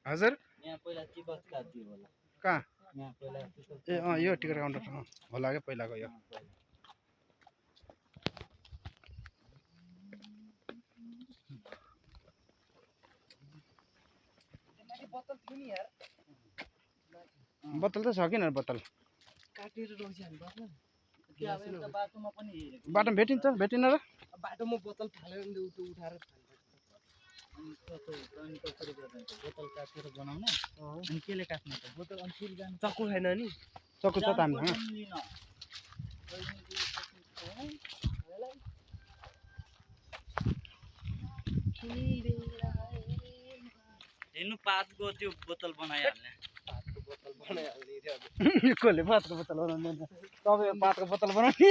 हजुर यहाँ पहिला टिकट काट्थ्यो होला कहाँ यहाँ पहिला ए यो टिकट काउन्टर होला क्या पहिलाको यो बोतल त छ किन बोतल काटेर रक्सी हाल्नु पर्छ त्यो अब एउटा बाटोमा पनि हेरेको बाटोमा भेटिन्छ भेटिन र बाटोमा बोतल फालेर नि उठाएर अनि कसरी गर्दैन बोतल काटेर बनाउने अनि केले काट्ने त बोतल अनि फेरि जानु चक्कु छैन नि चक्कु छ त हामीसँग हेर्नु पातको त्यो बोतल बनाइहाल्ने कसले पातको बोतल बनाउँदैन तपाईँ पातको बोतल बनाउने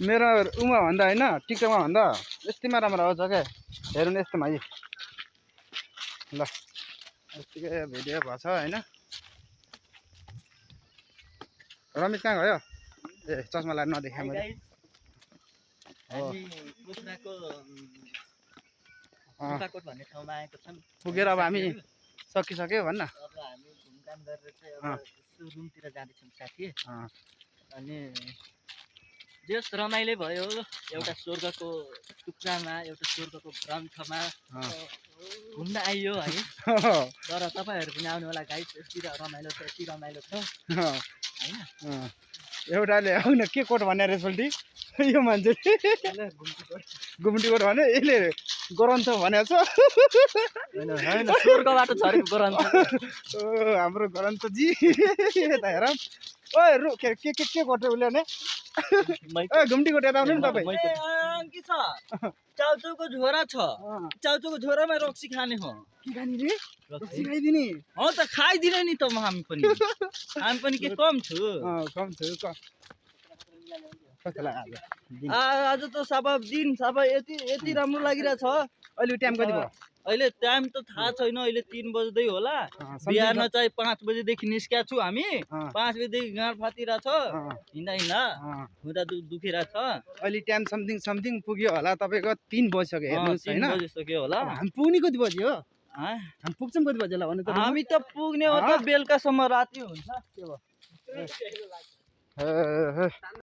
मेरो उमा भन्दा होइन टिकटकमा भन्दा यस्तैमा राम्रो आउँछ क्या हेर्नु न यस्तोमा है ल यतिकै भिडियो भएको छ होइन रमेश कहाँ गयो ए चस्मा लाएर नदेखाएँ मैले कोट भन्ने ठाउँमा आएको छन् पुगेर अब हामी सकिसक्यो भन्न अब हामी घुमघाम गरेर चाहिँ अब रुमतिर जाँदैछौँ साथी अनि जस रमाइलो भयो एउटा स्वर्गको टुक्रामा एउटा स्वर्गको ग्रन्थमा घुम्न आइयो है तर तपाईँहरू पनि आउनु होला गाइस यति रमाइलो छ यति रमाइलो छ होइन एउटाले आउन के कोट भने रेसल्टी यो मान्छेले गुम्टी कोट भने यसले ग्रन्थ भनेको छ होइन स्वर्गबाट झरेको ग्रन्थ हाम्रो ग्रन्थजी यता हेर ओए रु के कोट उसले भने घुम्टी कोट यता आउनु नि तपाईँ के छ चाउचाउको झोरा छ चाउचाउको झोरामा रक्सी खाने हो के खाने रे रक्सी खाइदिने हो त खाइदिने नि त हामी पनि के कम छु कस्तो लाग्यो आज त साबा दिन साबा यति राम्रो लागिरहेछ अहिले टाइम कति भयो अहिले टाइम त थाहा छैन अहिले 3 बज्दै होला बिहान चाहिँ 5 बजेदेखि निस्किया छु हामी 5 बजेदेखि गाँड फातिरहेछ हिँड्दा खुट्टा दुखिरहेछ अहिले टाइम समथिङ पुग्यो होला तपाईँको 3 बजिसक्यो हेर्नुहोस् होइन 3 बजिसक्यो होला हामी पुग्ने कति बज्यो हो हामी पुग्छौँ कति बजी होला भन्नु त हामी त पुग्ने हो त बेलुकासम्म राति हुन्छ के भयो